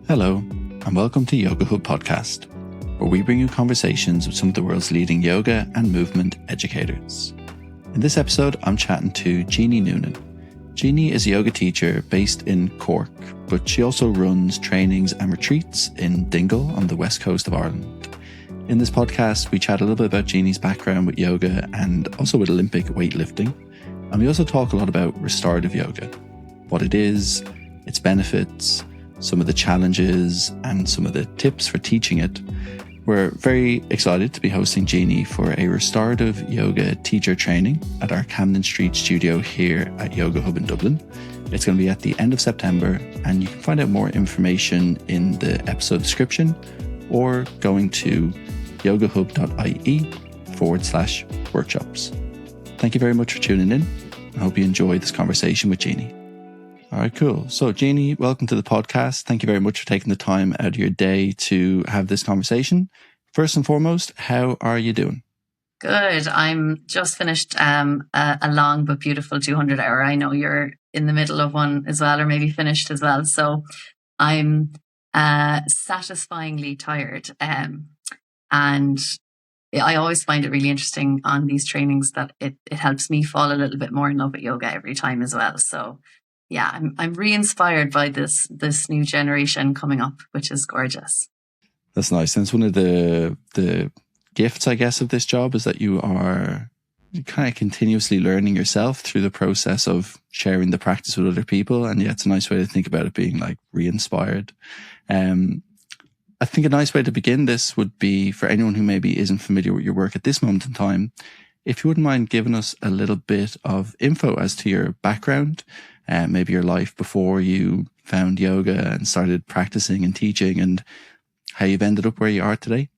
Hello, and welcome to Yogahub podcast, where we bring you conversations with some of the world's leading yoga and movement educators. In this episode, I'm chatting to Jeanie Noonan. Jeannie is a yoga teacher based in Cork, but she also runs trainings and retreats in Dingle on the west coast of Ireland. In this podcast, we chat a little bit about Jeannie's background with yoga and also with Olympic weightlifting. And we also talk a lot about restorative yoga, what it is, its benefits, some of the challenges and some of the tips for teaching it. We're very excited to be hosting Jeannie for a restorative yoga teacher training at our Camden Street studio here at yogahub in Dublin. It's going to be at the end of September, and you can find out more information in the episode description or going to yogahub.ie/workshops. Thank you very much for tuning in. I hope you enjoyed this conversation with Jeannie. All right, cool. So Jeannie, welcome to the podcast. Thank you very much for taking the time out of your day to have this conversation. First and foremost, how are you doing? Good. I'm just finished a long but beautiful 200-hour. I know you're in the middle of one as well, or maybe finished as well. So I'm satisfyingly tired. And I always find it really interesting on these trainings that it helps me fall a little bit more in love with yoga every time as well. So yeah, I'm re-inspired by this new generation coming up, which is gorgeous. That's nice. And it's one of the gifts, I guess, of this job is that you are kind of continuously learning yourself through the process of sharing the practice with other people. And yeah, it's a nice way to think about it being like re-inspired. I think a nice way to begin this would be for anyone who maybe isn't familiar with your work at this moment in time, if you wouldn't mind giving us a little bit of info as to your background, maybe your life before you found yoga and started practicing and teaching, and how you've ended up where you are today.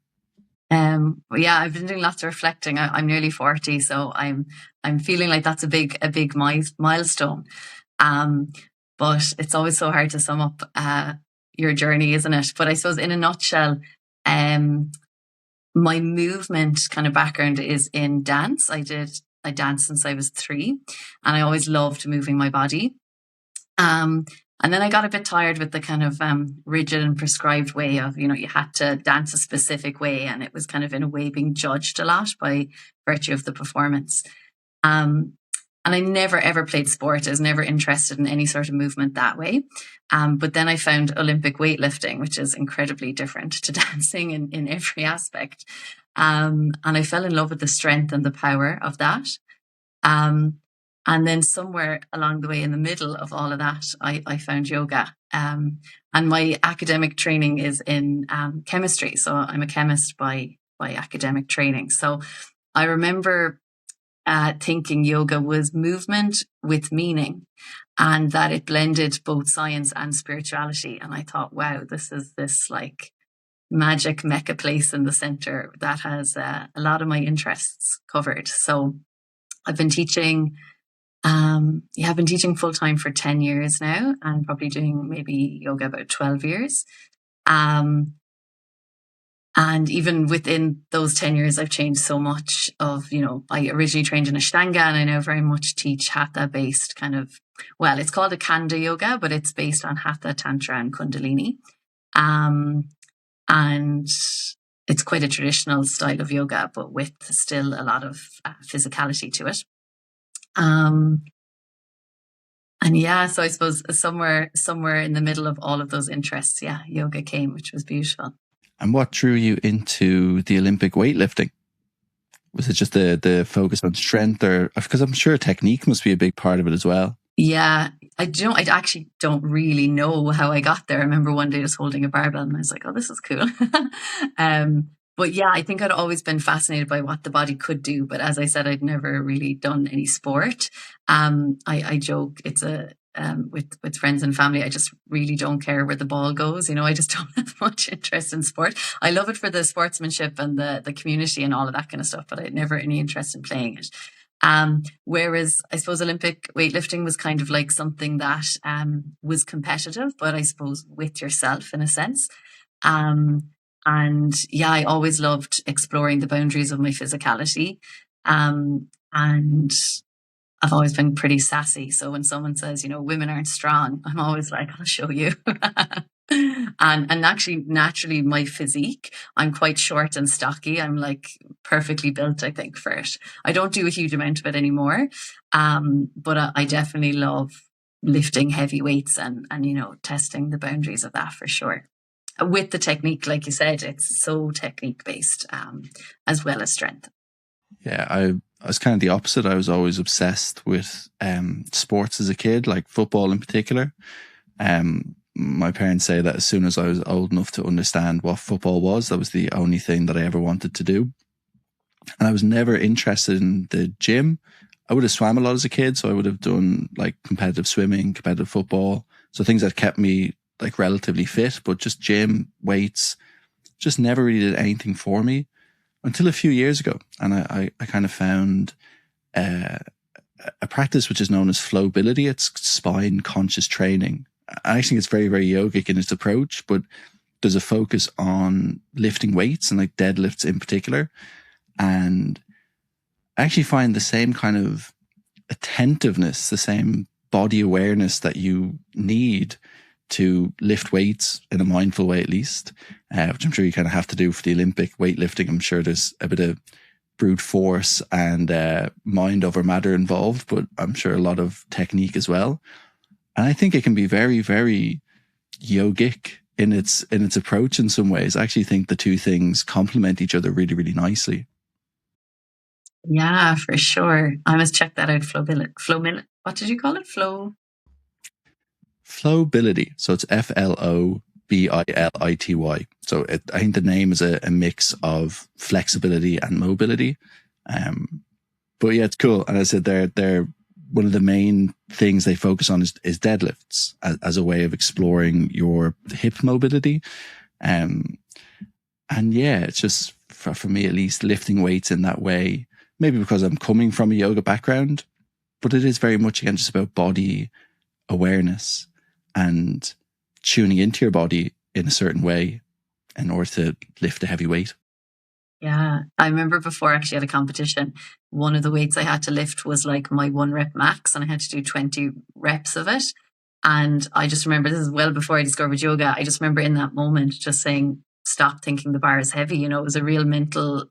Well, yeah, I've been doing lots of reflecting. I'm nearly 40, so I'm feeling like that's a big milestone. But it's always so hard to sum up your journey, isn't it? But I suppose in a nutshell, my movement kind of background is in dance. I danced since I was 3, and I always loved moving my body. And then I got a bit tired with the kind of rigid and prescribed way of, you had to dance a specific way, and it was kind of in a way being judged a lot by virtue of the performance. And I never ever played sport. I was never interested in any sort of movement that way. But then I found Olympic weightlifting, which is incredibly different to dancing in every aspect. And I fell in love with the strength and the power of that. And then somewhere along the way in the middle of all of that, I found yoga. And my academic training is in chemistry. So I'm a chemist by academic training. So I remember thinking yoga was movement with meaning, and that it blended both science and spirituality. And I thought, wow, this is this like magic mecca place in the center that has a lot of my interests covered. So I've been teaching full time for 10 years now, and probably doing maybe yoga about 12 years. And even within those 10 years, I've changed so much of, I originally trained in Ashtanga, and I now very much teach Hatha based kind of, well, it's called a Kanda yoga, but it's based on Hatha, Tantra and Kundalini. And it's quite a traditional style of yoga, but with still a lot of physicality to it. And yeah, so I suppose somewhere in the middle of all of those interests, yeah, yoga came, which was beautiful. And what drew you into the Olympic weightlifting? Was it just the focus on strength, or because I'm sure technique must be a big part of it as well? Yeah, I actually don't really know how I got there. I remember one day just holding a barbell and I was like, oh, this is cool. But yeah, I think I'd always been fascinated by what the body could do. But as I said, I'd never really done any sport. I joke, it's with friends and family, I just really don't care where the ball goes. I just don't have much interest in sport. I love it for the sportsmanship and the community and all of that kind of stuff, but I had never any interest in playing it. Whereas I suppose Olympic weightlifting was kind of like something that was competitive, but I suppose with yourself in a sense. And yeah, I always loved exploring the boundaries of my physicality. And I've always been pretty sassy. So when someone says, women aren't strong, I'm always like, I'll show you. And actually, naturally, my physique, I'm quite short and stocky. I'm like perfectly built, I think, for it. I don't do a huge amount of it anymore, but I definitely love lifting heavy weights and testing the boundaries of that for sure. With the technique, like you said, it's so technique based, as well as strength. Yeah, I was kind of the opposite. I was always obsessed with sports as a kid, like football in particular. My parents say that as soon as I was old enough to understand what football was, that was the only thing that I ever wanted to do. And I was never interested in the gym. I would have swam a lot as a kid, so I would have done like competitive swimming, competitive football. So things that kept me like relatively fit, but just gym, weights, just never really did anything for me until a few years ago. And I kind of found a practice which is known as flowability. It's spine conscious training. I think it's very, very yogic in its approach, but there's a focus on lifting weights and like deadlifts in particular. And I actually find the same kind of attentiveness, the same body awareness that you need to lift weights in a mindful way, at least, which I'm sure you kind of have to do for the Olympic weightlifting. I'm sure there's a bit of brute force and mind over matter involved, but I'm sure a lot of technique as well. And I think it can be very, very yogic in its approach in some ways. I actually think the two things complement each other really, really nicely. Yeah, for sure. I must check that out. Flow. What did you call it? Flowability. So it's Flowbility. So I think the name is a mix of flexibility and mobility. But yeah, it's cool. And as I said, they're one of the main things they focus on is deadlifts as a way of exploring your hip mobility. And yeah, it's just for me, at least, lifting weights in that way, maybe because I'm coming from a yoga background, but it is very much, again, just about body awareness and tuning into your body in a certain way in order to lift a heavy weight. Yeah, I remember before actually at a competition, one of the weights I had to lift was like my 1 rep max, and I had to do 20 reps of it. And I just remember, this is well before I discovered yoga. I just remember in that moment just saying, stop thinking the bar is heavy. It was a real mental,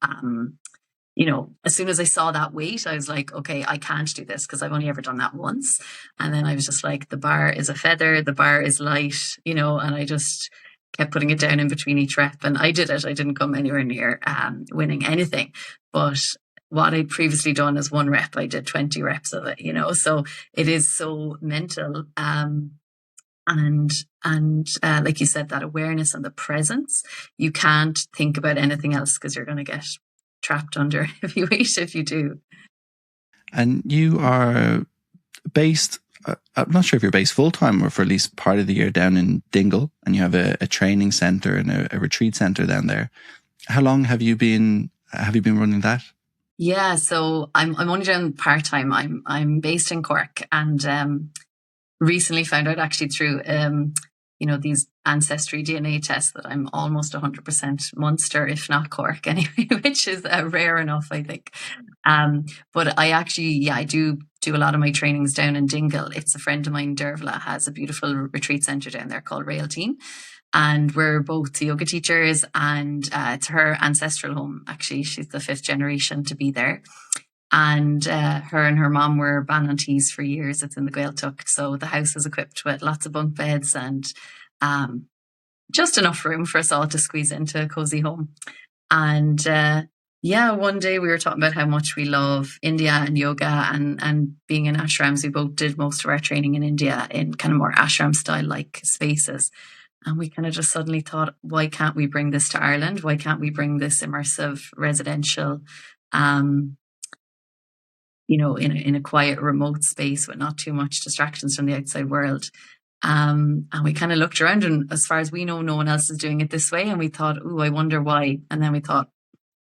as soon as I saw that weight, I was like, okay, I can't do this because I've only ever done that once. And then I was just like, the bar is a feather, the bar is light, and I just kept putting it down in between each rep. And I did it. I didn't come anywhere near winning anything. But what I'd previously done as 1 rep, I did 20 reps of it, so it is so mental. And like you said, that awareness and the presence, you can't think about anything else because you're going to get trapped under heavy weight if you do. And you are based, I'm not sure if you're based full-time or for at least part of the year down in Dingle, and you have a training center and a retreat center down there. How long have you been running that? Yeah, so I'm only doing part-time. I'm based in Cork, and recently found out actually through these ancestry DNA tests that I'm almost 100% Munster, if not Cork anyway, which is rare enough, I think. But I actually, I do a lot of my trainings down in Dingle. It's a friend of mine, Dervla, has a beautiful retreat centre down there called Railteen. And we're both yoga teachers, and it's her ancestral home. Actually, she's the 5th generation to be there. And her and her mom were Banantees for years. It's in the Gaeltacht. So the house is equipped with lots of bunk beds and just enough room for us all to squeeze into a cozy home. And one day we were talking about how much we love India and yoga and being in ashrams. We both did most of our training in India in kind of more ashram style like spaces. And we kind of just suddenly thought, why can't we bring this to Ireland? Why can't we bring this immersive residential in a quiet, remote space with not too much distractions from the outside world. And we kind of looked around, and as far as we know, no one else is doing it this way. And we thought, I wonder why. And then we thought,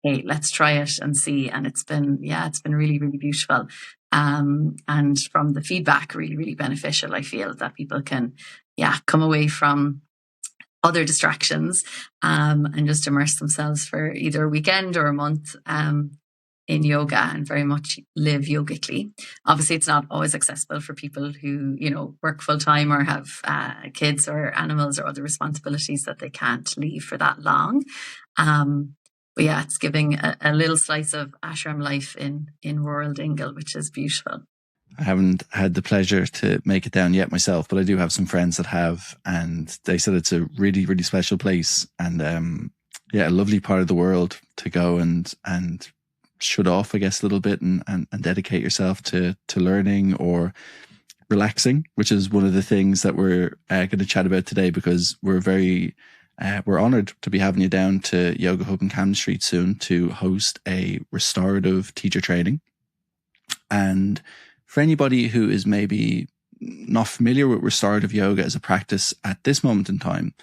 hey, let's try it and see. And it's been really, really beautiful. And from the feedback, really, really beneficial. I feel that people can, come away from other distractions and just immerse themselves for either a weekend or a month in yoga and very much live yogically. Obviously, it's not always accessible for people who, work full time or have kids or animals or other responsibilities that they can't leave for that long. But yeah, it's giving a little slice of ashram life in rural Dingle, which is beautiful. I haven't had the pleasure to make it down yet myself, but I do have some friends that have, and they said it's a really, really special place, and a lovely part of the world to go and shut off, I guess, a little bit and dedicate yourself to learning or relaxing, which is one of the things that we're going to chat about today, because we're honored to be having you down to yogahub in Camden Street soon to host a restorative teacher training. And for anybody who is maybe not familiar with restorative yoga as a practice at this moment in time, I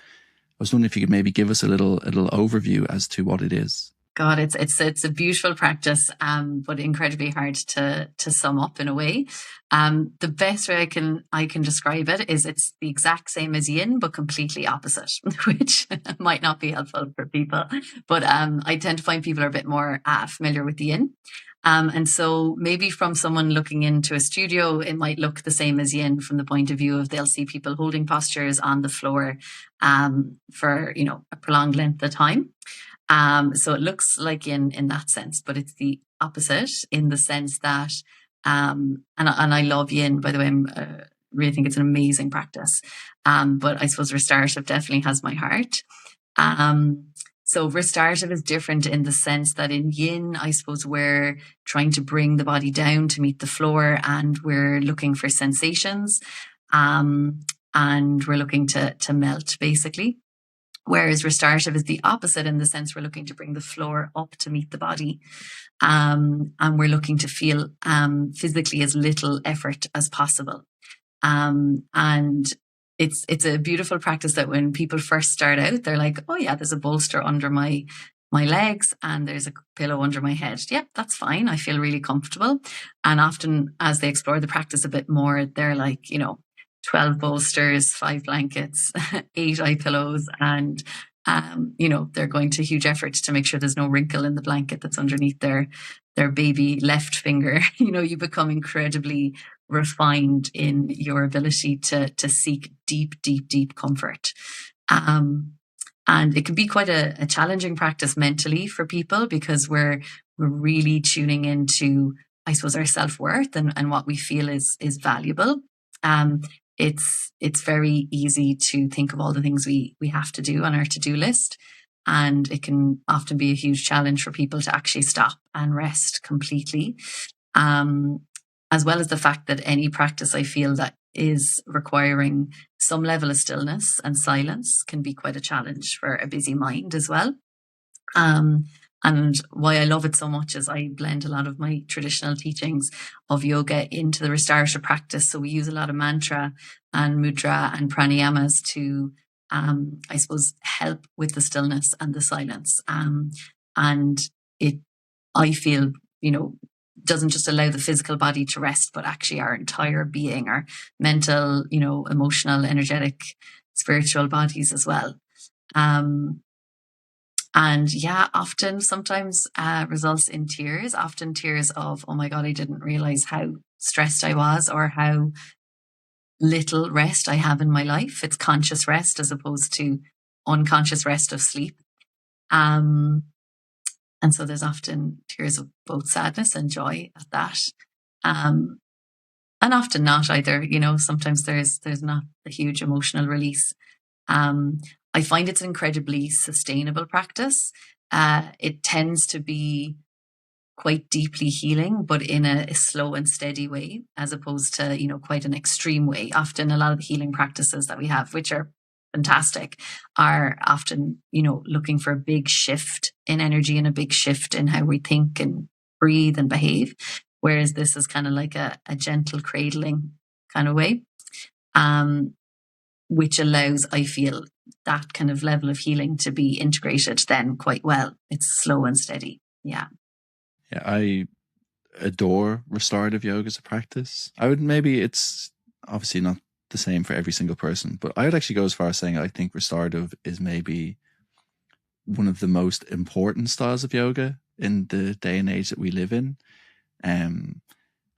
was wondering if you could maybe give us a little overview as to what it is. God, it's a beautiful practice, but incredibly hard to sum up in a way. The best way I can describe it is it's the exact same as yin, but completely opposite, which might not be helpful for people. But I tend to find people are a bit more familiar with the yin. And so maybe from someone looking into a studio, it might look the same as yin from the point of view of they'll see people holding postures on the floor for a prolonged length of time. So it looks like yin in that sense, but it's the opposite in the sense that, and I love yin, by the way. I really think it's an amazing practice. But I suppose restorative definitely has my heart. So restorative is different in the sense that in yin, I suppose we're trying to bring the body down to meet the floor, and we're looking for sensations, and we're looking to melt basically. Whereas restorative is the opposite in the sense we're looking to bring the floor up to meet the body. And we're looking to feel physically as little effort as possible. And it's a beautiful practice that when people first start out, they're like, oh yeah, there's a bolster under my legs and there's a pillow under my head. Yep, that's fine. I feel really comfortable. And often as they explore the practice a bit more, they're like, 12 bolsters, 5 blankets, 8 eye pillows, and they're going to huge efforts to make sure there's no wrinkle in the blanket that's underneath their baby left finger. You become incredibly refined in your ability to seek deep, deep, deep comfort. And it can be quite a challenging practice mentally for people, because we're really tuning into, I suppose, our self-worth and what we feel is valuable. It's very easy to think of all the things we have to do on our to-do list. And it can often be a huge challenge for people to actually stop and rest completely. As well as the fact that any practice I feel that is requiring some level of stillness and silence can be quite a challenge for a busy mind as well. And why I love it so much is I blend a lot of my traditional teachings of yoga into the restorative practice. So we use a lot of mantra and mudra and pranayamas to, I suppose, help with the stillness and the silence. And it, I feel, doesn't just allow the physical body to rest, but actually our entire being, our mental, emotional, energetic, spiritual bodies as well. And yeah, often sometimes results in tears, often tears of, oh my God, I didn't realize how stressed I was or how little rest I have in my life. It's conscious rest as opposed to unconscious rest of sleep. And so there's often tears of both sadness and joy at that. And often not either, sometimes there's not a huge emotional release. I find it's an incredibly sustainable practice. It tends to be quite deeply healing, but in a slow and steady way, as opposed to, quite an extreme way. Often a lot of the healing practices that we have, which are fantastic, are often, looking for a big shift in energy and a big shift in how we think and breathe and behave. Whereas this is kind of like a gentle cradling kind of way, which allows, I feel, that kind of level of healing to be integrated then quite well. It's slow and steady. Yeah. Yeah, I adore restorative yoga as a practice. Maybe it's obviously not the same for every single person, but I would actually go as far as saying I think restorative is maybe one of the most important styles of yoga in the day and age that we live in. And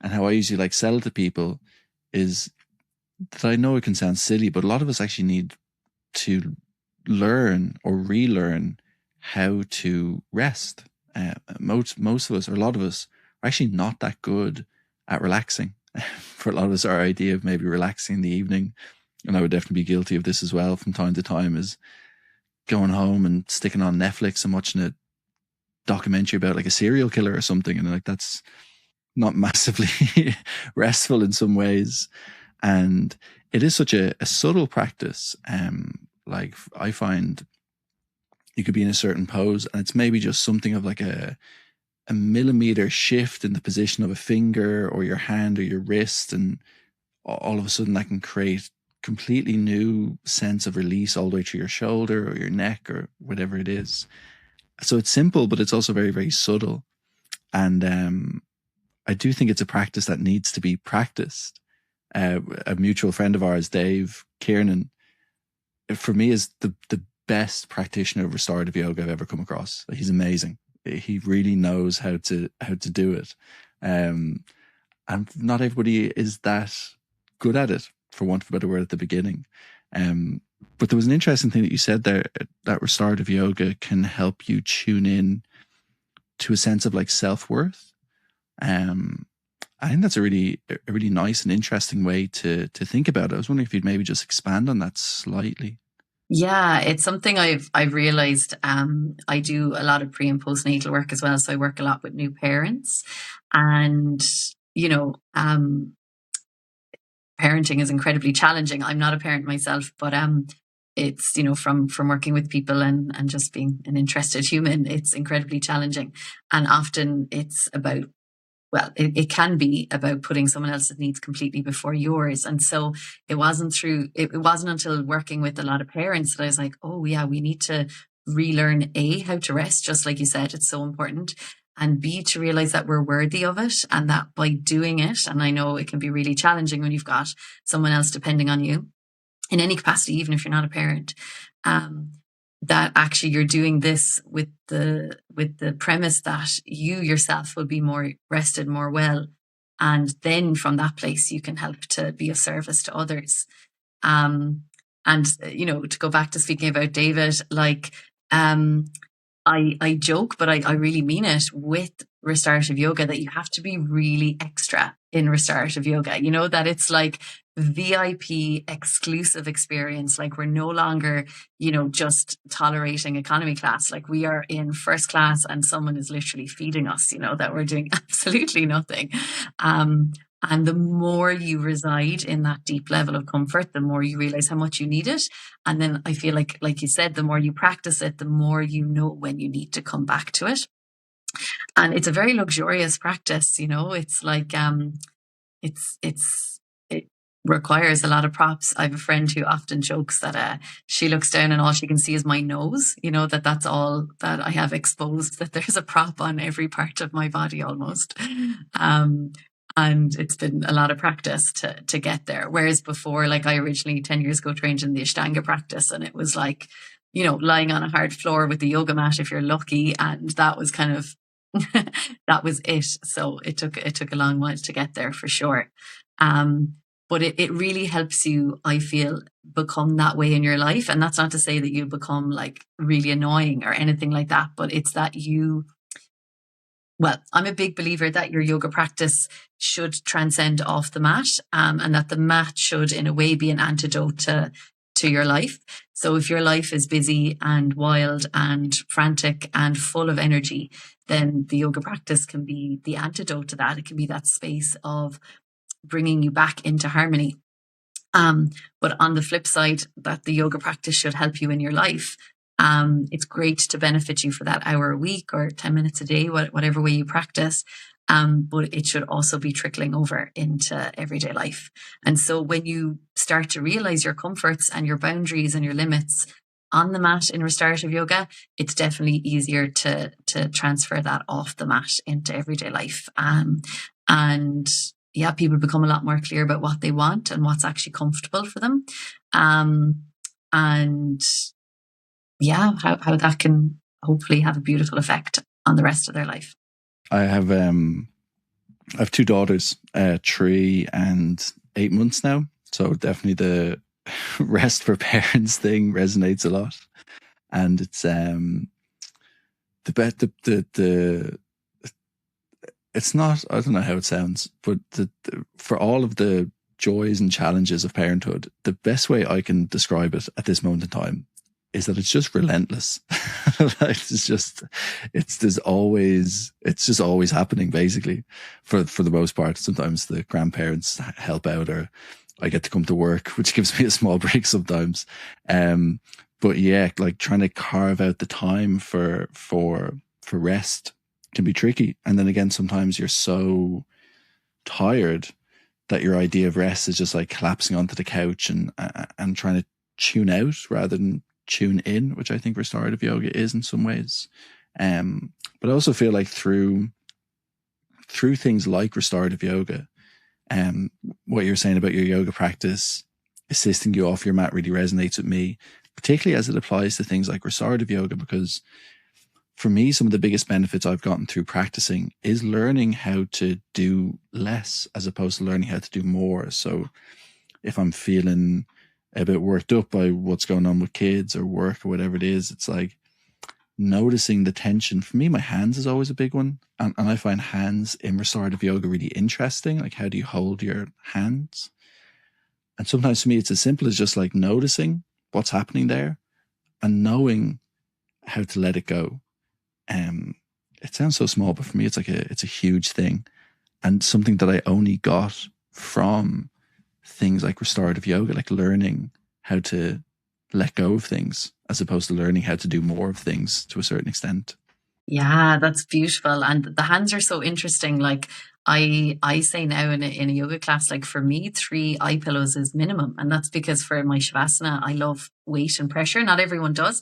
how I usually like sell to people is that I know it can sound silly, but a lot of us actually need to learn or relearn how to rest. Most of us, or a lot of us, are actually not that good at relaxing. For a lot of us, our idea of maybe relaxing in the evening, and I would definitely be guilty of this as well from time to time, is going home and sticking on Netflix and watching a documentary about like a serial killer or something, and like that's not massively restful in some ways. And it is such a subtle practice. Like I find you could be in a certain pose and it's maybe just something of like a millimeter shift in the position of a finger or your hand or your wrist, and all of a sudden that can create completely new sense of release all the way through your shoulder or your neck or whatever it is. So it's simple, but it's also very, very subtle. And I do think it's a practice that needs to be practiced. A mutual friend of ours, Dave Kiernan, for me is the best practitioner of restorative yoga I've ever come across. He's amazing. He really knows how to do it. And not everybody is that good at it, for want of a better word, at the beginning. But there was an interesting thing that you said there, that restorative yoga can help you tune in to a sense of like self-worth. I think that's a really nice and interesting way to think about it. I was wondering if you'd maybe just expand on that slightly. Yeah, it's something I've realized. I do a lot of pre and postnatal work as well, so I work a lot with new parents, and parenting is incredibly challenging. I'm not a parent myself, but it's from working with people and just being an interested human, it's incredibly challenging, and often it's about, well, it can be about putting someone else's needs completely before yours. And so it wasn't until working with a lot of parents that I was like, oh yeah, we need to relearn A, how to rest, just like you said, it's so important, and B, to realize that we're worthy of it, and that by doing it, and I know it can be really challenging when you've got someone else depending on you in any capacity, even if you're not a parent, that actually you're doing this with the premise that you yourself will be more rested, more well, and then from that place you can help to be of service to others. And to go back to speaking about David, like I joke, but I really mean it with restorative yoga, that you have to be really extra in restorative yoga. That it's like VIP exclusive experience. Like we're no longer, just tolerating economy class. Like we are in first class and someone is literally feeding us, that we're doing absolutely nothing. And the more you reside in that deep level of comfort, the more you realize how much you need it. And then I feel like you said, the more you practice it, the more you know when you need to come back to it. And it's a very luxurious practice, it's like, it requires a lot of props. I have a friend who often jokes that she looks down and all she can see is my nose, that's all that I have exposed, that there's a prop on every part of my body almost. And it's been a lot of practice to get there. Whereas before, like I originally 10 years ago trained in the Ashtanga practice, and it was like, lying on a hard floor with the yoga mat if you're lucky. And that was kind of, that was it. So it took a long while to get there for sure. But it really helps you, I feel, become that way in your life. And that's not to say that you become like really annoying or anything like that, but it's that I'm a big believer that your yoga practice should transcend off the mat, and that the mat should in a way be an antidote to your life. So if your life is busy and wild and frantic and full of energy, then the yoga practice can be the antidote to that. It can be that space of bringing you back into harmony. But on the flip side, that the yoga practice should help you in your life. It's great to benefit you for that hour a week or 10 minutes a day, whatever way you practice. But it should also be trickling over into everyday life. And so when you start to realize your comforts and your boundaries and your limits on the mat in restorative yoga, it's definitely easier to transfer that off the mat into everyday life. And yeah, people become a lot more clear about what they want and what's actually comfortable for them. And yeah, how that can hopefully have a beautiful effect on the rest of their life. I have 2 daughters, 3 and 8 months now. So definitely the rest for parents thing resonates a lot. And it's it's not, I don't know how it sounds, but for all of the joys and challenges of parenthood, the best way I can describe it at this moment in time is that it's just relentless. It's just always happening, basically, for the most part. Sometimes the grandparents help out, or I get to come to work, which gives me a small break sometimes. But yeah, like trying to carve out the time for rest can be tricky. And then again, sometimes you're so tired that your idea of rest is just like collapsing onto the couch and trying to tune out rather than tune in, which I think restorative yoga is in some ways. But I also feel like through things like restorative yoga, what you're saying about your yoga practice assisting you off your mat really resonates with me, particularly as it applies to things like restorative yoga, because for me, some of the biggest benefits I've gotten through practicing is learning how to do less as opposed to learning how to do more. So if I'm feeling a bit worked up by what's going on with kids or work or whatever it is, it's like noticing the tension. For me, my hands is always a big one. And I find hands in restorative yoga really interesting. Like, how do you hold your hands? And sometimes for me, it's as simple as just like noticing what's happening there and knowing how to let it go. It sounds so small, but for me, it's a huge thing, and something that I only got from things like restorative yoga, like learning how to let go of things as opposed to learning how to do more of things to a certain extent. Yeah, that's beautiful. And the hands are so interesting. Like I say now in a yoga class, like for me, 3 eye pillows is minimum. And that's because for my Shavasana, I love weight and pressure. Not everyone does.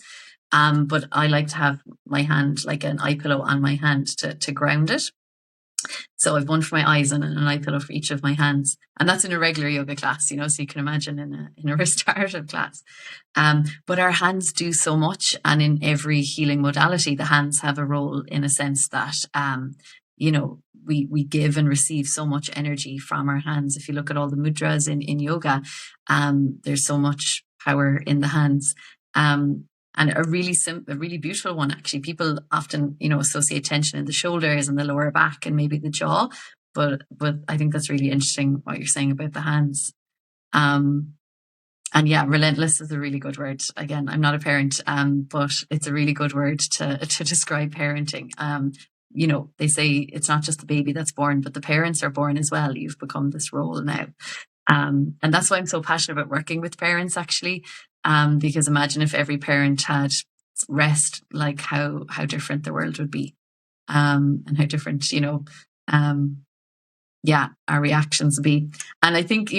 But I like to have my hand, like an eye pillow on my hand to ground it. So I've one for my eyes and an eye pillow for each of my hands. And that's in a regular yoga class, so you can imagine in a restorative class. But our hands do so much. And in every healing modality, the hands have a role in a sense that, we give and receive so much energy from our hands. If you look at all the mudras in yoga, there's so much power in the hands. And a really beautiful one, actually. People often, associate tension in the shoulders and the lower back and maybe the jaw. But I think that's really interesting what you're saying about the hands. And yeah, relentless is a really good word. Again, I'm not a parent, but it's a really good word to describe parenting. They say it's not just the baby that's born, but the parents are born as well. You've become this role now. And that's why I'm so passionate about working with parents, actually. Because imagine if every parent had rest, like how different the world would be, and how different, our reactions would be. And I think,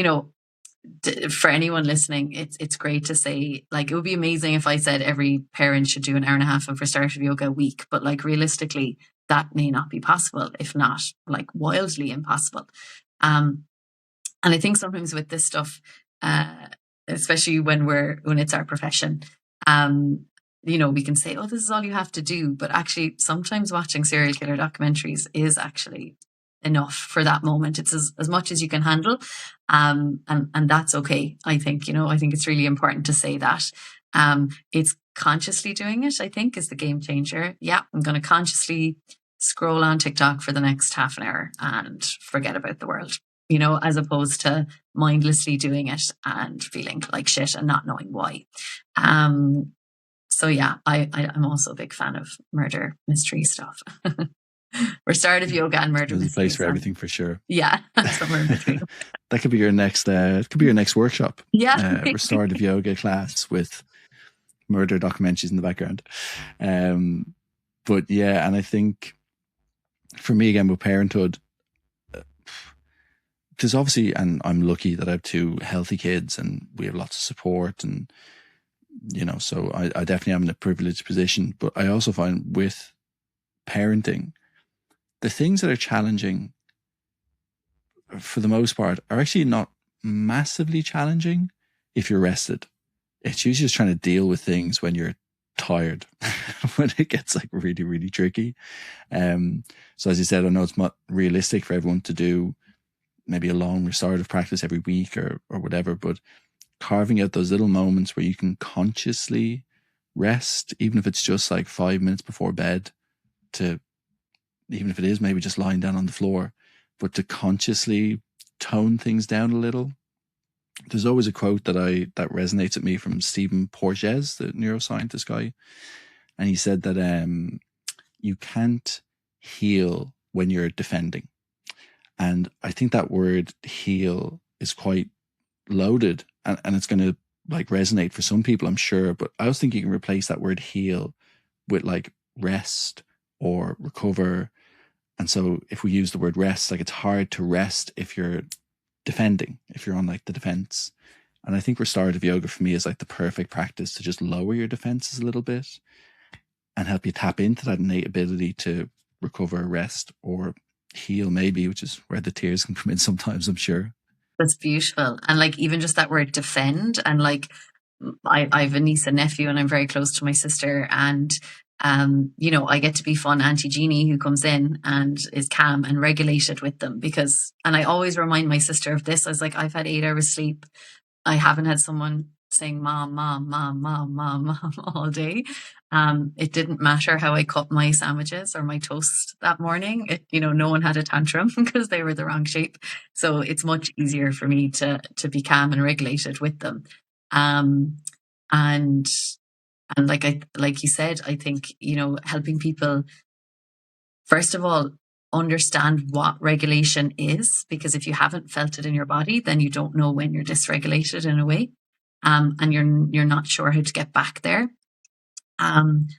for anyone listening, it's great to say, like, it would be amazing if I said every parent should do an hour and a half of restorative yoga a week, but like realistically, that may not be possible, if not like wildly impossible. And I think sometimes with this stuff, especially when it's our profession, we can say, oh, this is all you have to do. But actually, sometimes watching serial killer documentaries is actually enough for that moment. It's as much as you can handle. And that's okay. I think, I think it's really important to say that. It's consciously doing it, I think, is the game changer. Yeah, I'm going to consciously scroll on TikTok for the next half an hour and forget about the world, as opposed to mindlessly doing it and feeling like shit and not knowing why. So yeah, I'm also a big fan of murder mystery stuff. Restorative yoga and murder mystery. There's a place for everything, for sure. Yeah, somewhere in between. That could be your next. It could be your next workshop. Yeah, restorative yoga class with murder documentaries in the background. But yeah, and I think for me again with parenthood, because obviously, and I'm lucky that I have 2 healthy kids and we have lots of support, and so I definitely am in a privileged position. But I also find with parenting, the things that are challenging for the most part are actually not massively challenging if you're rested. It's usually just trying to deal with things when you're tired when it gets like really, really tricky. So as you said, I know it's not realistic for everyone to do maybe a long restorative practice every week or whatever, but carving out those little moments where you can consciously rest, even if it's just like 5 minutes before bed, to even if it is maybe just lying down on the floor, but to consciously tone things down a little. There's always a quote that resonates with me from Stephen Porges, the neuroscientist guy. And he said that you can't heal when you're defending. And I think that word heal is quite loaded, and it's going to like resonate for some people, I'm sure. But I was thinking you can replace that word heal with like rest or recover. And so if we use the word rest, like it's hard to rest if you're defending, if you're on like the defense. And I think restorative yoga for me is like the perfect practice to just lower your defenses a little bit and help you tap into that innate ability to recover, rest, or heal maybe, which is where the tears can come in sometimes, I'm sure. That's beautiful. And like even just that word defend, and like I have a niece and nephew and I'm very close to my sister, and you know, I get to be fun Auntie Jeannie who comes in and is calm and regulated with them, because, and I always remind my sister of this. I was like, I've had 8 hours sleep. I haven't had someone saying mom, mom, mom, mom, mom, mom all day. It didn't matter how I cut my sandwiches or my toast that morning. You know, no one had a tantrum because they were the wrong shape. So it's much easier for me to be calm and regulated with them. And like you said, I think, you know, helping people, first of all, understand what regulation is, because if you haven't felt it in your body, then you don't know when you're dysregulated in a way, and you're not sure how to get back there. And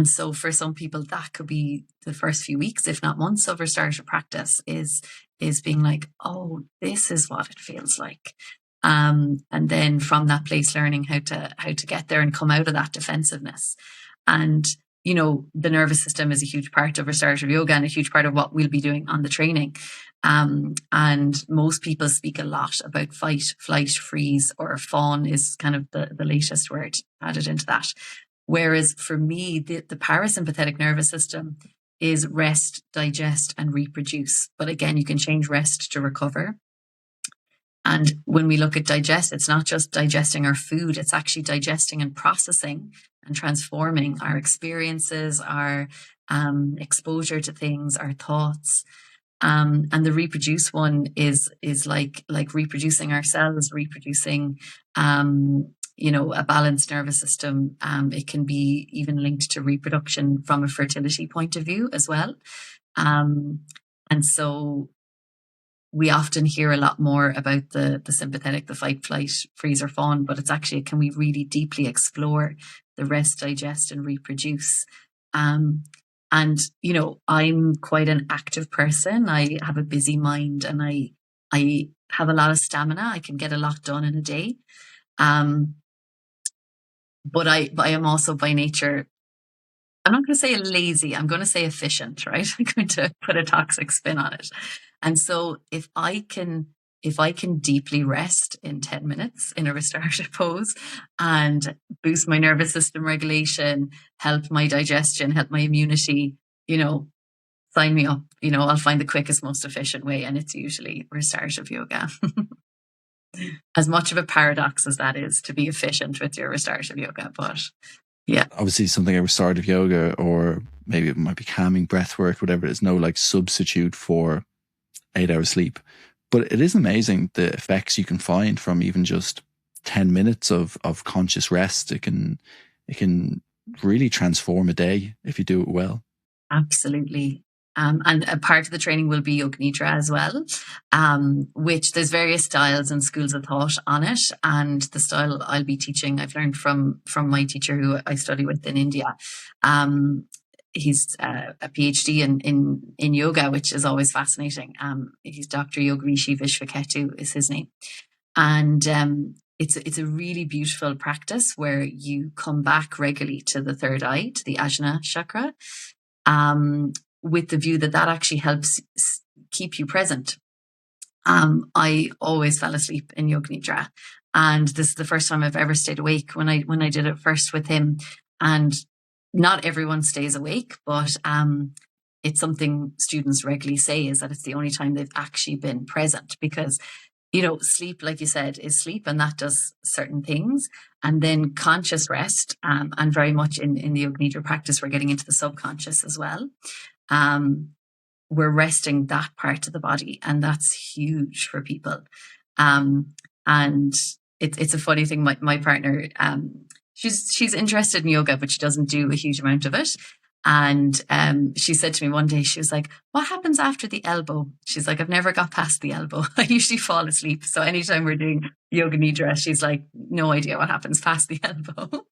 so for some people that could be the first few weeks, if not months, of restorative practice is being like, oh, this is what it feels like. And then from that place, learning how to get there and come out of that defensiveness. And you know, the nervous system is a huge part of restorative yoga and a huge part of what we'll be doing on the training. And most people speak a lot about fight, flight, freeze, or fawn is kind of the latest word added into that. Whereas for me, the parasympathetic nervous system is rest, digest, and reproduce. But again, you can change rest to recover. And when we look at digest, it's not just digesting our food, it's actually digesting and processing and transforming our experiences, our exposure to things, our thoughts. And the reproduce one is like reproducing ourselves, reproducing, you know, a balanced nervous system. It can be even linked to reproduction from a fertility point of view as well. And so we often hear a lot more about the sympathetic, the fight, flight, freeze, or fawn, but it's actually, can we really deeply explore the rest, digest, and reproduce? And, you know, I'm quite an active person. I have a busy mind and I have a lot of stamina. I can get a lot done in a day. But I am also by nature, I'm not going to say lazy, I'm going to say efficient, right? I'm going to put a toxic spin on it. And so if I can deeply rest in 10 minutes in a restorative pose and boost my nervous system regulation, help my digestion, help my immunity, you know, sign me up. You know, I'll find the quickest, most efficient way, and it's usually restorative yoga. As much of a paradox as that is to be efficient with your restorative yoga, but yeah. Obviously something like restorative yoga, or maybe it might be calming breath work, whatever, is no like substitute for 8 hours sleep. But it is amazing the effects you can find from even just 10 minutes of conscious rest. It can really transform a day if you do it well. Absolutely. And a part of the training will be yoga nidra as well, which there's various styles and schools of thought on it. And the style I'll be teaching, I've learned from my teacher who I study with in India. He's a PhD in yoga, which is always fascinating. He's Dr. Yogrishi Vishwaketu is his name. And it's a really beautiful practice where you come back regularly to the third eye, to the Ajna chakra, with the view that actually helps keep you present. I always fell asleep in yoga nidra, and this is the first time I've ever stayed awake when I did it first with him. And not everyone stays awake, but it's something students regularly say, is that it's the only time they've actually been present, because, you know, sleep, like you said, is sleep, and that does certain things. And then conscious rest, and very much in the Yoga Nidra practice, we're getting into the subconscious as well. We're resting that part of the body, and that's huge for people. And it's a funny thing. My partner, she's interested in yoga, but she doesn't do a huge amount of it. And she said to me one day, she was like, "What happens after the elbow?" She's like, "I've never got past the elbow. I usually fall asleep." So anytime we're doing Yoga Nidra, she's like, "No idea what happens past the elbow."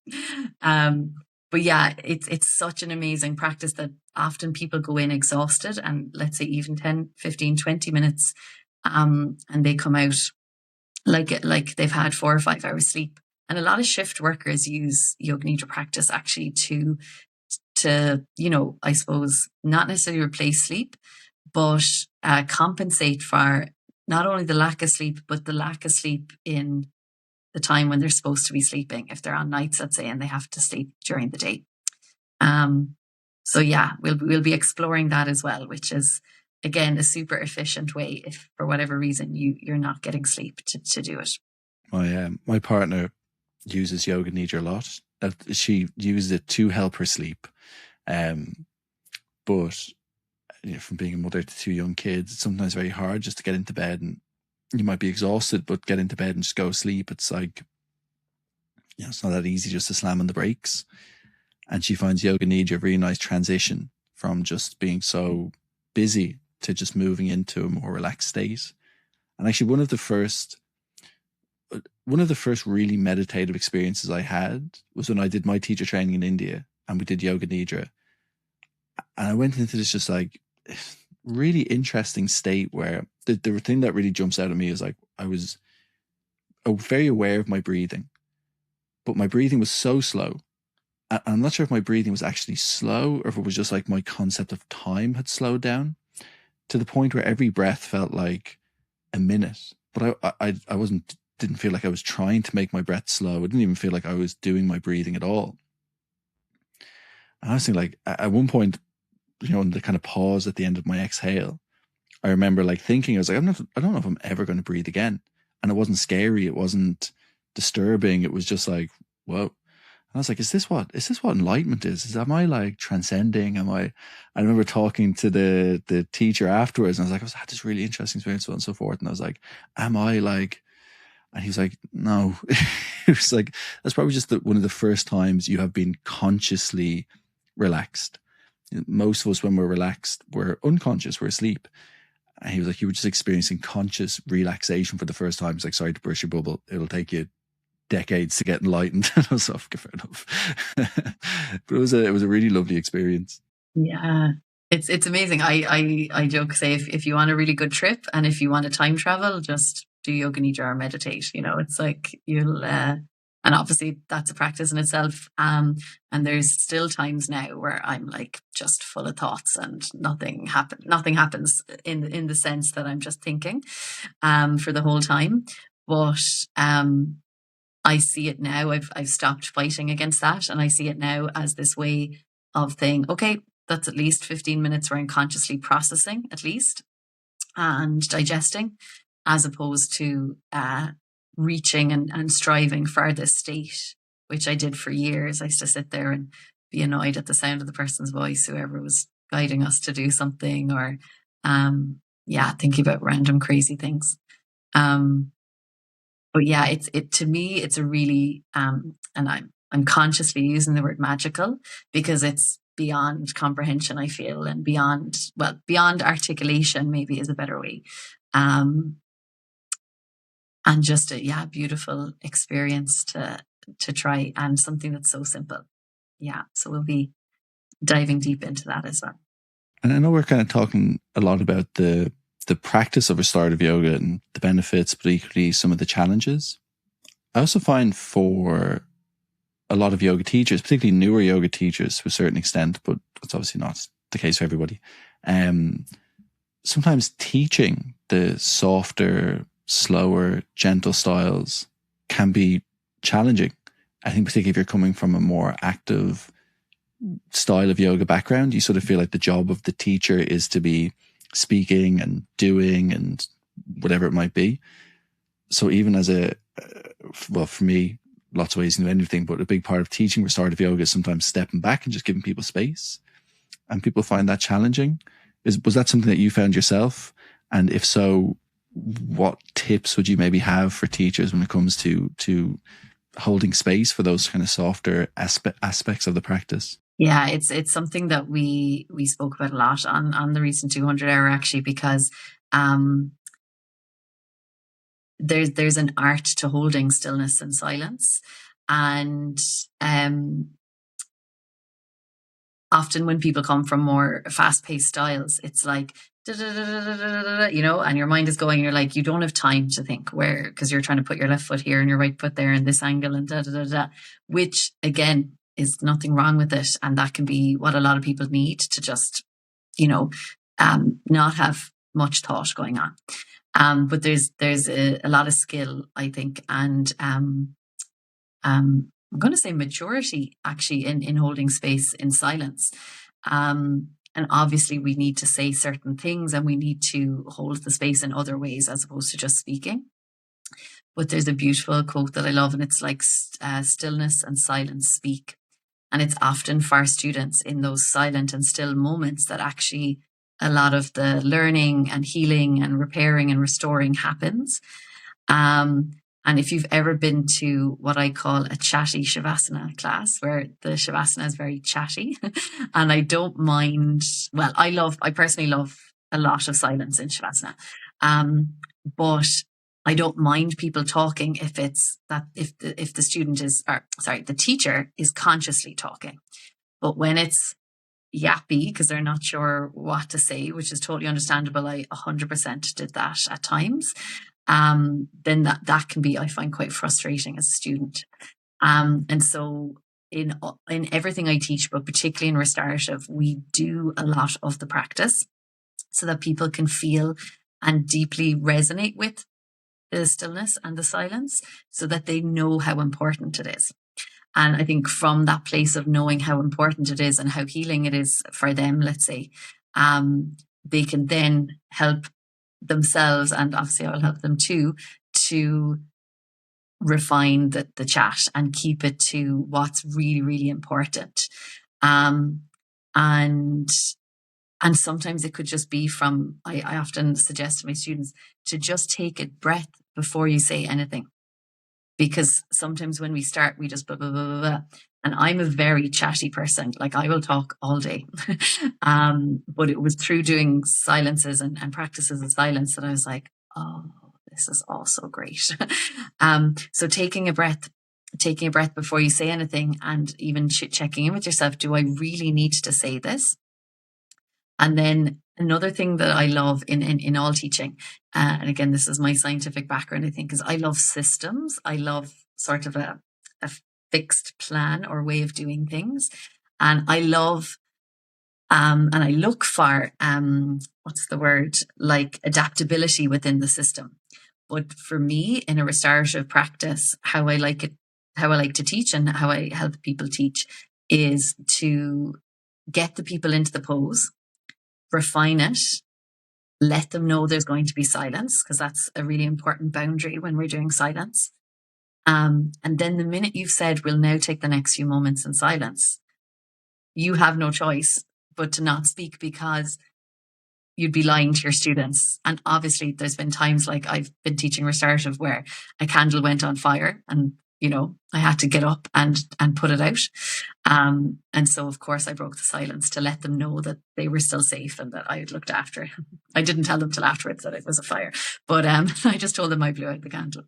But yeah, it's such an amazing practice that often people go in exhausted, and let's say even 10, 15, 20 minutes, and they come out like they've had 4 or 5 hours sleep. And a lot of shift workers use Yoga Nidra practice actually to, you know, I suppose not necessarily replace sleep, but compensate for not only the lack of sleep, but the lack of sleep in the time when they're supposed to be sleeping. If they're on nights, let's say, and they have to sleep during the day. So yeah, we'll be exploring that as well, which is, again, a super efficient way if for whatever reason you're not getting sleep to do it. My partner uses Yoga Nidra a lot. She uses it to help her sleep. But you know, from being a mother to 2 young kids, it's sometimes very hard just to get into bed, and you might be exhausted, but get into bed and just go to sleep. It's like, you know, it's not that easy just to slam on the brakes. And she finds Yoga Nidra a really nice transition from just being so busy to just moving into a more relaxed state. And actually, one of the first really meditative experiences I had was when I did my teacher training in India, and we did Yoga Nidra. And I went into this just like really interesting state where the thing that really jumps out at me is like, I was very aware of my breathing, but my breathing was so slow. I'm not sure if my breathing was actually slow or if it was just like my concept of time had slowed down to the point where every breath felt like a minute. But I didn't feel like I was trying to make my breath slow. I didn't even feel like I was doing my breathing at all. And I was thinking, like, at one point, you know, in the kind of pause at the end of my exhale, I remember like thinking, I was like, I don't know if I'm ever going to breathe again. And it wasn't scary. It wasn't disturbing. It was just like, whoa. And I was like, is this what enlightenment is? Am I like transcending? I remember talking to the teacher afterwards, and I was like, I had this really interesting experience, so on and so forth. And I was like, am I like, and he was like, no. He was like, that's probably just one of the first times you have been consciously relaxed. Most of us, when we're relaxed, we're unconscious, we're asleep. And he was like, you were just experiencing conscious relaxation for the first time. He's like, sorry to burst your bubble. It'll take you decades to get enlightened. I was like, fair enough. But it was a really lovely experience. Yeah, it's amazing. I joke, say, if you want a really good trip and if you want to time travel, just do Yoga Nidra or meditate. You know, it's like you'll and obviously that's a practice in itself. And there's still times now where I'm like just full of thoughts and nothing happens in the sense that I'm just thinking for the whole time. But I see it now. I've stopped fighting against that, and I see it now as this way of saying, okay, that's at least 15 minutes where I'm consciously processing, at least, and digesting, as opposed to reaching and striving for this state, which I did for years. I used to sit there and be annoyed at the sound of the person's voice, whoever was guiding us to do something, or thinking about random crazy things. But yeah, to me, it's a really, and I'm consciously using the word magical because it's beyond comprehension, I feel, and beyond articulation, maybe is a better way. And just a beautiful experience to try, and something that's so simple. Yeah, so we'll be diving deep into that as well. And I know we're kind of talking a lot about the practice of restorative yoga and the benefits, but equally some of the challenges. I also find for a lot of yoga teachers, particularly newer yoga teachers to a certain extent, but it's obviously not the case for everybody, sometimes teaching the softer, slower, gentle styles can be challenging. I think particularly if you're coming from a more active style of yoga background, you sort of feel like the job of the teacher is to be speaking and doing and whatever it might be. So even as well, for me, lots of ways to do anything, but a big part of teaching restorative yoga is sometimes stepping back and just giving people space. And people find that challenging. Was that something that you found yourself? And if so, what tips would you maybe have for teachers when it comes to holding space for those kind of softer aspects of the practice? Yeah, it's something that we spoke about a lot on the recent 200 hour, actually, because there's an art to holding stillness and silence. And often when people come from more fast-paced styles, it's like, you know, and your mind is going, you're like, you don't have time to think where, because you're trying to put your left foot here and your right foot there and this angle and which again is nothing wrong with it. And that can be what a lot of people need to just, you know, not have much thought going on. But there's a lot of skill, I think, and I'm going to say maturity, actually, in holding space in silence. And obviously we need to say certain things and we need to hold the space in other ways as opposed to just speaking. But there's a beautiful quote that I love, and it's like, stillness and silence speak. And it's often for students in those silent and still moments that actually a lot of the learning and healing and repairing and restoring happens. And if you've ever been to what I call a chatty Shavasana class, where the Shavasana is very chatty, and I don't mind, well, I personally love a lot of silence in Shavasana. But I don't mind people talking if it's that, if the student is, or sorry, the teacher is consciously talking. But when it's yappy because they're not sure what to say, which is totally understandable, I 100% did that at times. Then that can be, I find, quite frustrating as a student. And so in everything I teach, but particularly in restorative, we do a lot of the practice so that people can feel and deeply resonate with the stillness and the silence, so that they know how important it is. And I think from that place of knowing how important it is and how healing it is for them, let's say, they can then help themselves, and obviously I'll help them too, to refine the chat and keep it to what's really, really important. And sometimes it could just be from, I often suggest to my students to just take a breath before you say anything. Because sometimes when we start, we just blah, blah, blah, blah, blah. And I'm a very chatty person. Like, I will talk all day. But it was through doing silences and practices of silence that I was like, oh, this is also great. So taking a breath before you say anything, and even checking in with yourself, do I really need to say this? And then another thing that I love in all teaching, and again, this is my scientific background, I think, is I love systems. I love sort of a fixed plan or way of doing things. And I love, and I look for, what's the word, like adaptability within the system. But for me, in a restorative practice, how I like to teach and how I help people teach is to get the people into the pose, refine it, let them know there's going to be silence, because that's a really important boundary when we're doing silence. And then the minute you've said, we'll now take the next few moments in silence, you have no choice but to not speak, because you'd be lying to your students. And obviously there's been times, like I've been teaching restorative, where a candle went on fire and, you know, I had to get up and put it out. And so of course I broke the silence to let them know that they were still safe and that I had looked after it. I didn't tell them till afterwards that it was a fire, but I just told them I blew out the candle.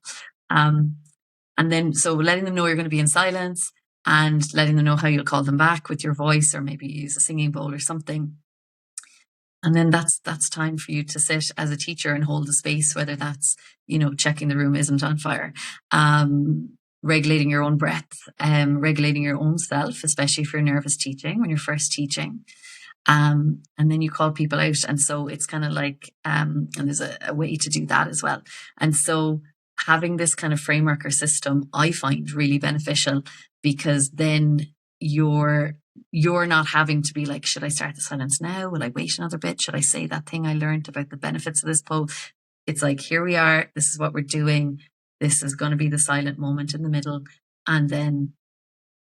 And then, so letting them know you're going to be in silence, and letting them know how you'll call them back with your voice, or maybe use a singing bowl or something. And then that's time for you to sit as a teacher and hold the space, whether that's, you know, checking the room isn't on fire, regulating your own breath, regulating your own self, especially if you're nervous teaching, when you're first teaching. And then you call people out. And so it's kind of like, and there's a way to do that as well. And so having this kind of framework or system, I find really beneficial, because then you're not having to be like, should I start the silence now? Will I wait another bit? Should I say that thing I learned about the benefits of this pose? It's like, here we are. This is what we're doing. This is going to be the silent moment in the middle. And then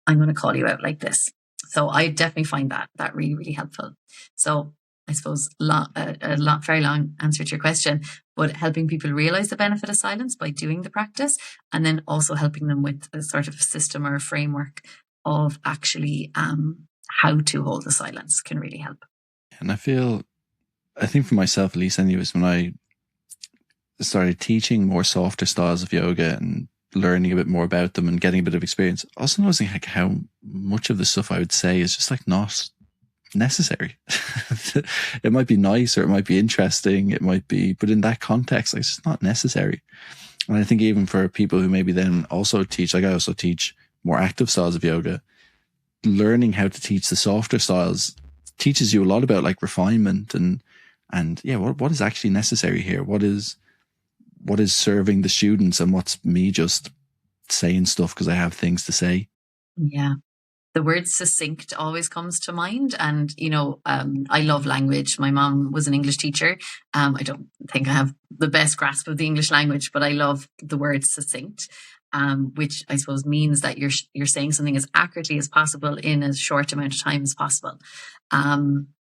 I'm going to call you out like this. So I definitely find that really, really helpful. So I suppose very long answer to your question, but helping people realize the benefit of silence by doing the practice, and then also helping them with a sort of a system or a framework of actually how to hold the silence can really help. And I think for myself, at least anyways, when I started teaching more softer styles of yoga and learning a bit more about them and getting a bit of experience, also noticing like how much of the stuff I would say is just like not necessary. It might be nice, or it might be interesting, it might be, but in that context, like, it's just not necessary. And I think even for people who maybe then also teach, like I also teach more active styles of yoga, learning how to teach the softer styles teaches you a lot about like refinement and yeah, what is actually necessary here? What is serving the students, and what's me just saying stuff because I have things to say. Yeah. The word succinct always comes to mind. And, I love language. My mom was an English teacher. I don't think I have the best grasp of the English language, but I love the word succinct, which I suppose means that you're saying something as accurately as possible in as short amount of time as possible.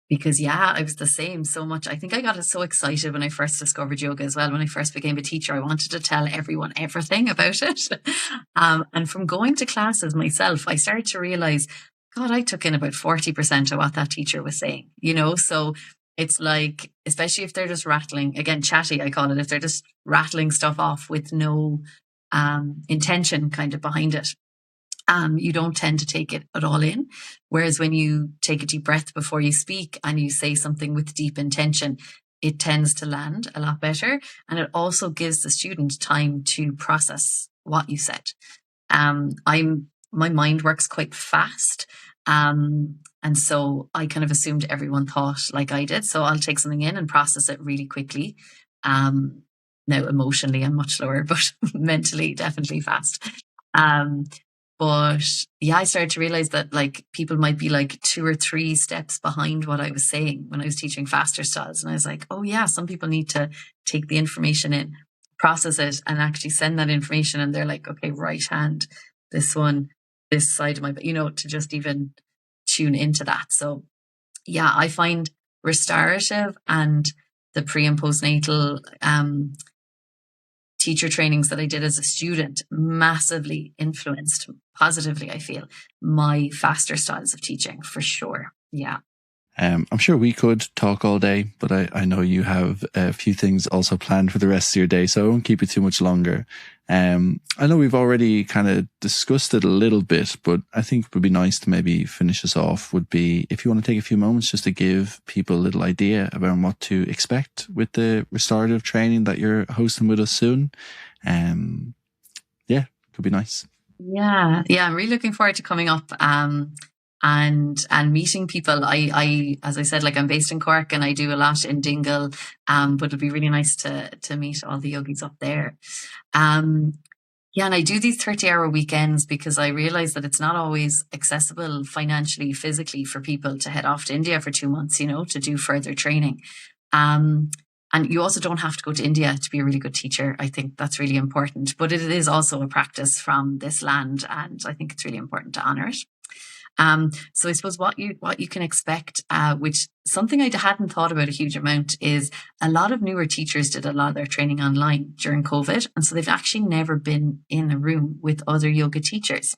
Because I was the same so much. I think I got so excited when I first discovered yoga as well. When I first became a teacher, I wanted to tell everyone everything about it. And from going to classes myself, I started to realize, God, I took in about 40% of what that teacher was saying, So it's like, especially if they're just rattling, again, chatty, I call it, if they're just rattling stuff off with no intention kind of behind it. You don't tend to take it at all in. Whereas when you take a deep breath before you speak and you say something with deep intention, it tends to land a lot better. And it also gives the student time to process what you said. My mind works quite fast. And so I kind of assumed everyone thought like I did. So I'll take something in and process it really quickly. Now emotionally I'm much slower, but mentally definitely fast. But I started to realize that like people might be like 2 or 3 steps behind what I was saying when I was teaching faster styles. And I was like, oh yeah, some people need to take the information in, process it, and actually send that information. And they're like, okay, right hand, this one, this side of my, to just even tune into that. So I find restorative and the pre and postnatal teacher trainings that I did as a student massively influenced positively, I feel, my faster styles of teaching for sure. Yeah. I'm sure we could talk all day, but I know you have a few things also planned for the rest of your day, so I won't keep you too much longer. I know we've already kind of discussed it a little bit, but I think it would be nice to maybe finish us off would be if you want to take a few moments just to give people a little idea about what to expect with the restorative training that you're hosting with us soon. Could be nice. Yeah, I'm really looking forward to coming up and meeting people. I as I said, like I'm based in Cork and I do a lot in Dingle, but it'll be really nice to meet all the yogis up there. And I do these 30-hour weekends because I realize that it's not always accessible financially, physically for people to head off to India for 2 months, to do further training. And you also don't have to go to India to be a really good teacher. I think that's really important. But it is also a practice from this land, and I think it's really important to honour it. So I suppose what you can expect, which something I hadn't thought about a huge amount, is a lot of newer teachers did a lot of their training online during COVID. And so they've actually never been in a room with other yoga teachers.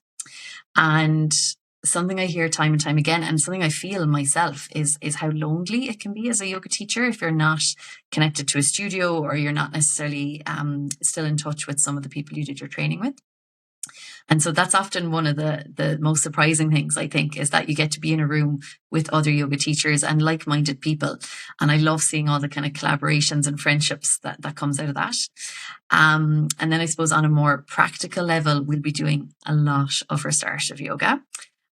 And something I hear time and time again, and something I feel myself, is how lonely it can be as a yoga teacher if you're not connected to a studio or you're not necessarily still in touch with some of the people you did your training with. And so that's often one of the most surprising things, I think, is that you get to be in a room with other yoga teachers and like-minded people. And I love seeing all the kind of collaborations and friendships that comes out of that. And then I suppose on a more practical level, we'll be doing a lot of restorative yoga.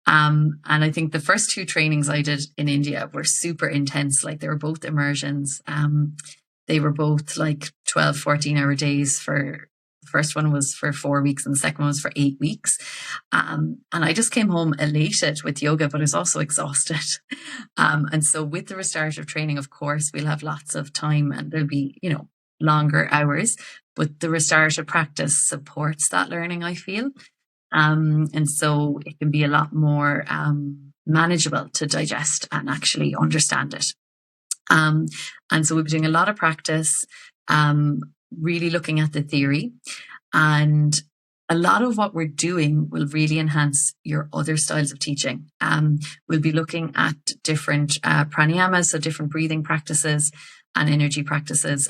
And I think the first 2 trainings I did in India were super intense. Like they were both immersions. They were both like 12, 14-hour days for first one was for 4 weeks and the second one was for 8 weeks. And I just came home elated with yoga, but I was also exhausted. And so with the restorative training, of course, we'll have lots of time and there'll be, longer hours, but the restorative practice supports that learning, I feel. And so it can be a lot more manageable to digest and actually understand it. And so we'll be doing a lot of practice, really looking at the theory, and a lot of what we're doing will really enhance your other styles of teaching. We'll be looking at different pranayamas, so different breathing practices and energy practices.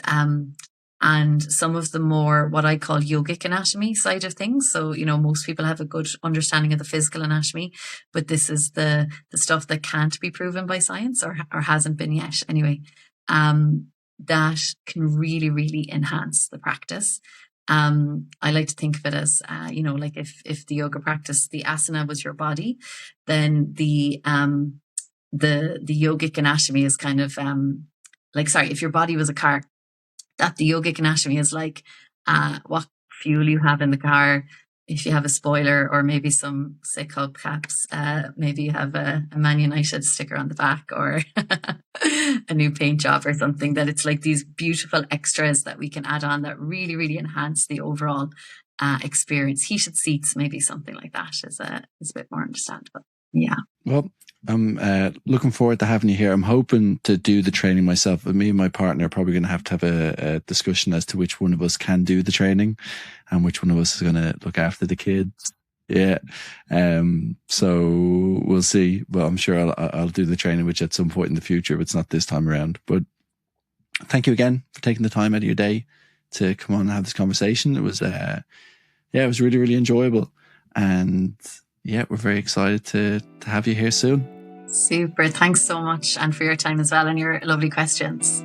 And some of the more what I call yogic anatomy side of things. So, most people have a good understanding of the physical anatomy, but this is the stuff that can't be proven by science or hasn't been yet anyway, that can really, really enhance the practice. I like to think of it as, like if the yoga practice, the asana was your body, then the yogic anatomy is kind of if your body was a car, that the yogic anatomy is like what fuel you have in the car. If you have a spoiler or maybe some sick hubcaps, maybe you have a Man United sticker on the back or a new paint job or something, that it's like these beautiful extras that we can add on that really, really enhance the overall experience. Heated seats, maybe something like that is a bit more understandable. Yeah. Well, I'm looking forward to having you here. I'm hoping to do the training myself, but me and my partner are probably going to have a discussion as to which one of us can do the training and which one of us is going to look after the kids. Yeah. So we'll see. Well, I'm sure I'll do the training, which at some point in the future, if it's not this time around. But thank you again for taking the time out of your day to come on and have this conversation. It was, it was really, really enjoyable. And yeah, we're very excited to have you here soon. Super. Thanks so much. And for your time as well and your lovely questions.